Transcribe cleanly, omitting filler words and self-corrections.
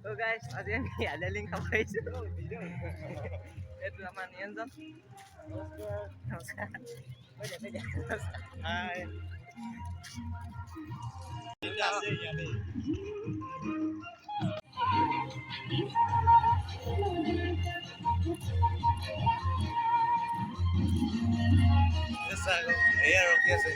Oh guys, ada yang ada link apa itu? Itu teman Yanzon. Namaskar. Beda beda. Hai. Esa, ella lo que hace.